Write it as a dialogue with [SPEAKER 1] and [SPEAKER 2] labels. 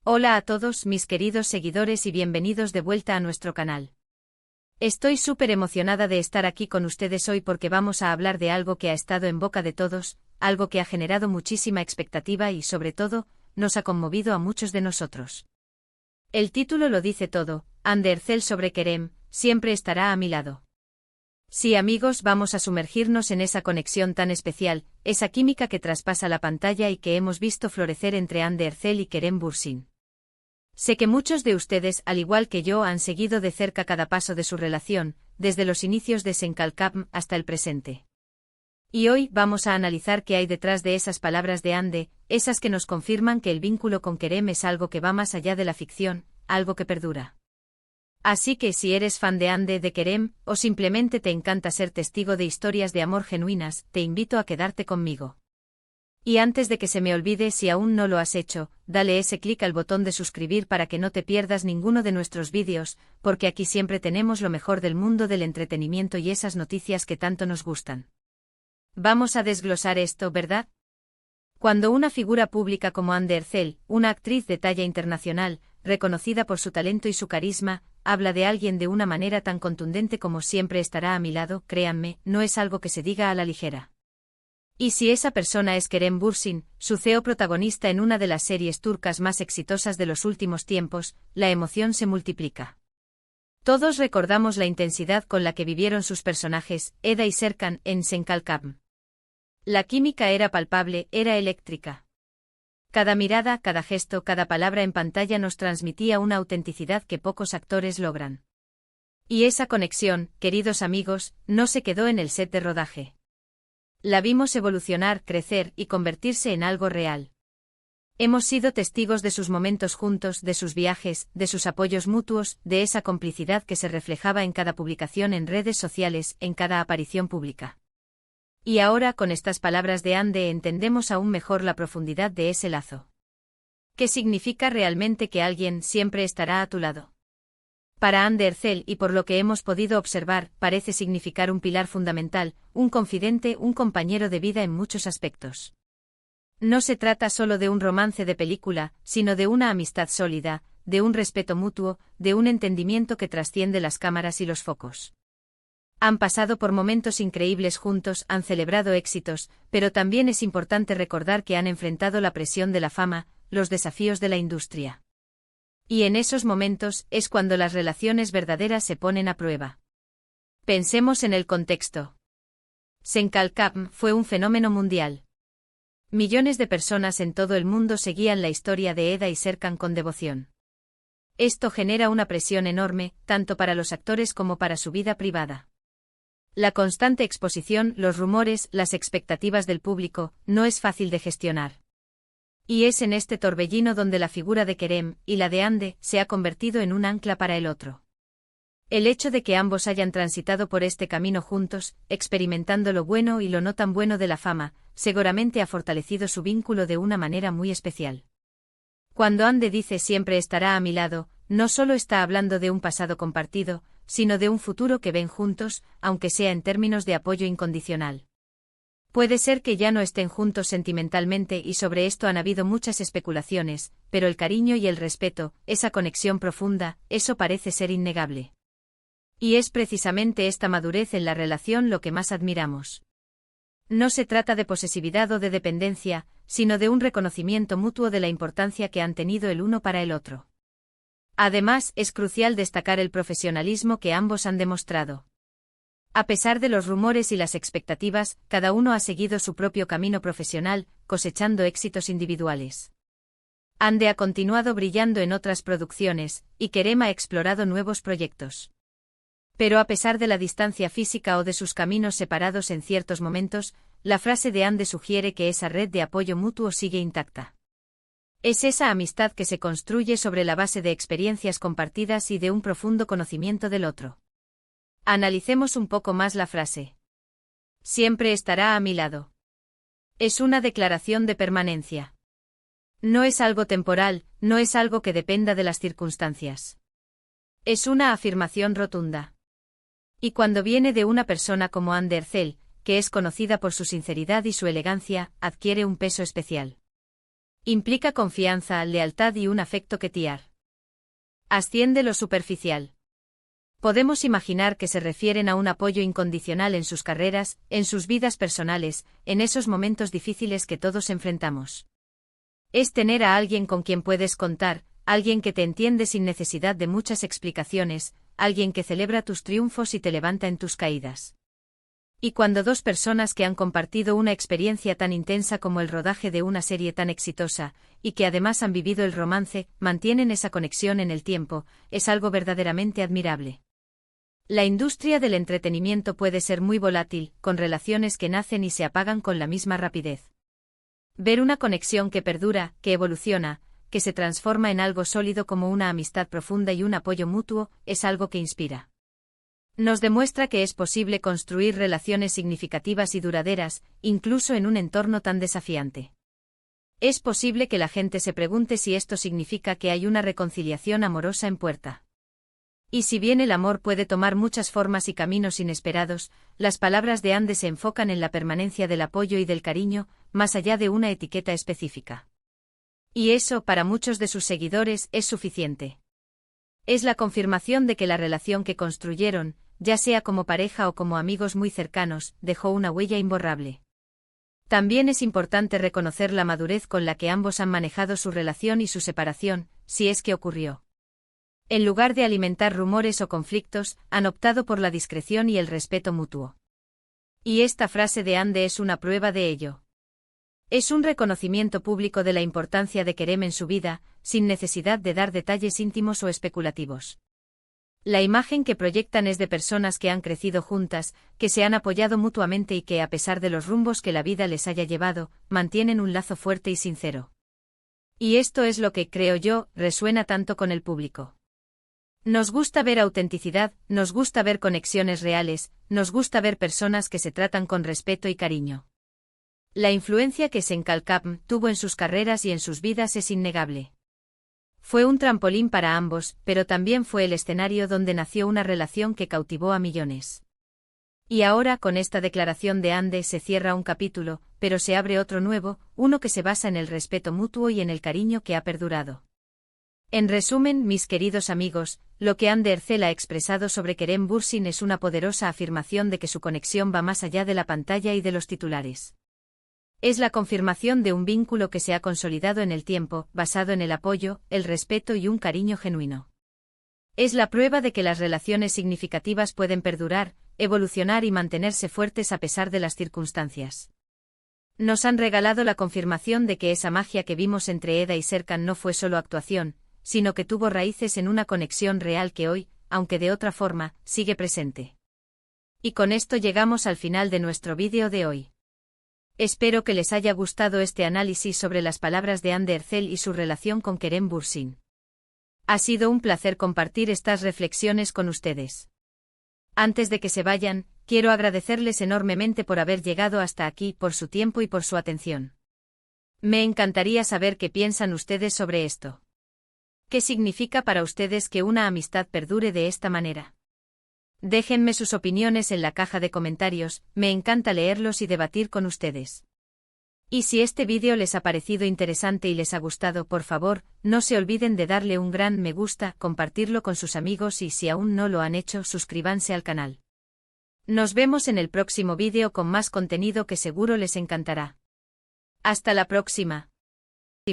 [SPEAKER 1] Hola a todos mis queridos seguidores y bienvenidos de vuelta a nuestro canal. Estoy súper emocionada de estar aquí con ustedes hoy porque vamos a hablar de algo que ha estado en boca de todos, algo que ha generado muchísima expectativa y sobre todo, nos ha conmovido a muchos de nosotros. El título lo dice todo, Hande Erçel sobre Kerem, siempre estará a mi lado. Sí amigos, vamos a sumergirnos en esa conexión tan especial, esa química que traspasa la pantalla y que hemos visto florecer entre Hande Erçel y Kerem Bürsin. Sé que muchos de ustedes, al igual que yo, han seguido de cerca cada paso de su relación, desde los inicios de Sen Kalkam hasta el presente. Y hoy vamos a analizar qué hay detrás de esas palabras de Hande, esas que nos confirman que el vínculo con Kerem es algo que va más allá de la ficción, algo que perdura. Así que si eres fan de Hande de Kerem, o simplemente te encanta ser testigo de historias de amor genuinas, te invito a quedarte conmigo. Y antes de que se me olvide, si aún no lo has hecho, dale ese clic al botón de suscribir para que no te pierdas ninguno de nuestros vídeos, porque aquí siempre tenemos lo mejor del mundo del entretenimiento y esas noticias que tanto nos gustan. Vamos a desglosar esto, ¿verdad? Cuando una figura pública como Hande Erçel, una actriz de talla internacional, reconocida por su talento y su carisma, habla de alguien de una manera tan contundente como siempre estará a mi lado, créanme, no es algo que se diga a la ligera. Y si esa persona es Kerem Bürsin, su CEO protagonista en una de las series turcas más exitosas de los últimos tiempos, la emoción se multiplica. Todos recordamos la intensidad con la que vivieron sus personajes, Eda y Serkan, en Sen Kalkam. La química era palpable, era eléctrica. Cada mirada, cada gesto, cada palabra en pantalla nos transmitía una autenticidad que pocos actores logran. Y esa conexión, queridos amigos, no se quedó en el set de rodaje. La vimos evolucionar, crecer y convertirse en algo real. Hemos sido testigos de sus momentos juntos, de sus viajes, de sus apoyos mutuos, de esa complicidad que se reflejaba en cada publicación en redes sociales, en cada aparición pública. Y ahora con estas palabras de Hande entendemos aún mejor la profundidad de ese lazo. ¿Qué significa realmente que alguien siempre estará a tu lado? Para Hande Erçel, y por lo que hemos podido observar, parece significar un pilar fundamental, un confidente, un compañero de vida en muchos aspectos. No se trata solo de un romance de película, sino de una amistad sólida, de un respeto mutuo, de un entendimiento que trasciende las cámaras y los focos. Han pasado por momentos increíbles juntos, han celebrado éxitos, pero también es importante recordar que han enfrentado la presión de la fama, los desafíos de la industria. Y en esos momentos es cuando las relaciones verdaderas se ponen a prueba. Pensemos en el contexto. Sen Kalkam fue un fenómeno mundial. Millones de personas en todo el mundo seguían la historia de Eda y Serkan con devoción. Esto genera una presión enorme, tanto para los actores como para su vida privada. La constante exposición, los rumores, las expectativas del público, no es fácil de gestionar. Y es en este torbellino donde la figura de Kerem, y la de Hande, se ha convertido en un ancla para el otro. El hecho de que ambos hayan transitado por este camino juntos, experimentando lo bueno y lo no tan bueno de la fama, seguramente ha fortalecido su vínculo de una manera muy especial. Cuando Hande dice siempre estará a mi lado, no solo está hablando de un pasado compartido, sino de un futuro que ven juntos, aunque sea en términos de apoyo incondicional. Puede ser que ya no estén juntos sentimentalmente y sobre esto han habido muchas especulaciones, pero el cariño y el respeto, esa conexión profunda, eso parece ser innegable. Y es precisamente esta madurez en la relación lo que más admiramos. No se trata de posesividad o de dependencia, sino de un reconocimiento mutuo de la importancia que han tenido el uno para el otro. Además, es crucial destacar el profesionalismo que ambos han demostrado. A pesar de los rumores y las expectativas, cada uno ha seguido su propio camino profesional, cosechando éxitos individuales. Hande ha continuado brillando en otras producciones, y Kerem ha explorado nuevos proyectos. Pero a pesar de la distancia física o de sus caminos separados en ciertos momentos, la frase de Hande sugiere que esa red de apoyo mutuo sigue intacta. Es esa amistad que se construye sobre la base de experiencias compartidas y de un profundo conocimiento del otro. Analicemos un poco más la frase. Siempre estará a mi lado. Es una declaración de permanencia. No es algo temporal, no es algo que dependa de las circunstancias. Es una afirmación rotunda. Y cuando viene de una persona como Hande Erçel, que es conocida por su sinceridad y su elegancia, adquiere un peso especial. Implica confianza, lealtad y un afecto que tiar. Asciende lo superficial. Podemos imaginar que se refieren a un apoyo incondicional en sus carreras, en sus vidas personales, en esos momentos difíciles que todos enfrentamos. Es tener a alguien con quien puedes contar, alguien que te entiende sin necesidad de muchas explicaciones, alguien que celebra tus triunfos y te levanta en tus caídas. Y cuando dos personas que han compartido una experiencia tan intensa como el rodaje de una serie tan exitosa, y que además han vivido el romance, mantienen esa conexión en el tiempo, es algo verdaderamente admirable. La industria del entretenimiento puede ser muy volátil, con relaciones que nacen y se apagan con la misma rapidez. Ver una conexión que perdura, que evoluciona, que se transforma en algo sólido como una amistad profunda y un apoyo mutuo, es algo que inspira. Nos demuestra que es posible construir relaciones significativas y duraderas, incluso en un entorno tan desafiante. Es posible que la gente se pregunte si esto significa que hay una reconciliación amorosa en puerta. Y si bien el amor puede tomar muchas formas y caminos inesperados, las palabras de Ande se enfocan en la permanencia del apoyo y del cariño, más allá de una etiqueta específica. Y eso, para muchos de sus seguidores, es suficiente. Es la confirmación de que la relación que construyeron, ya sea como pareja o como amigos muy cercanos, dejó una huella imborrable. También es importante reconocer la madurez con la que ambos han manejado su relación y su separación, si es que ocurrió. En lugar de alimentar rumores o conflictos, han optado por la discreción y el respeto mutuo. Y esta frase de Ande es una prueba de ello. Es un reconocimiento público de la importancia de Kerem en su vida, sin necesidad de dar detalles íntimos o especulativos. La imagen que proyectan es de personas que han crecido juntas, que se han apoyado mutuamente y que, a pesar de los rumbos que la vida les haya llevado, mantienen un lazo fuerte y sincero. Y esto es lo que, creo yo, resuena tanto con el público. Nos gusta ver autenticidad, nos gusta ver conexiones reales, nos gusta ver personas que se tratan con respeto y cariño. La influencia que Senkalkam tuvo en sus carreras y en sus vidas es innegable. Fue un trampolín para ambos, pero también fue el escenario donde nació una relación que cautivó a millones. Y ahora con esta declaración de Ande se cierra un capítulo, pero se abre otro nuevo, uno que se basa en el respeto mutuo y en el cariño que ha perdurado. En resumen, mis queridos amigos, lo que Hande Erçel ha expresado sobre Kerem Bürsin es una poderosa afirmación de que su conexión va más allá de la pantalla y de los titulares. Es la confirmación de un vínculo que se ha consolidado en el tiempo, basado en el apoyo, el respeto y un cariño genuino. Es la prueba de que las relaciones significativas pueden perdurar, evolucionar y mantenerse fuertes a pesar de las circunstancias. Nos han regalado la confirmación de que esa magia que vimos entre Eda y Serkan no fue solo actuación, sino que tuvo raíces en una conexión real que hoy, aunque de otra forma, sigue presente. Y con esto llegamos al final de nuestro vídeo de hoy. Espero que les haya gustado este análisis sobre las palabras de Hande Erçel y su relación con Kerem Bürsin. Ha sido un placer compartir estas reflexiones con ustedes. Antes de que se vayan, quiero agradecerles enormemente por haber llegado hasta aquí, por su tiempo y por su atención. Me encantaría saber qué piensan ustedes sobre esto. ¿Qué significa para ustedes que una amistad perdure de esta manera? Déjenme sus opiniones en la caja de comentarios, me encanta leerlos y debatir con ustedes. Y si este vídeo les ha parecido interesante y les ha gustado, por favor, no se olviden de darle un gran me gusta, compartirlo con sus amigos y si aún no lo han hecho, suscríbanse al canal. Nos vemos en el próximo vídeo con más contenido que seguro les encantará. Hasta la próxima.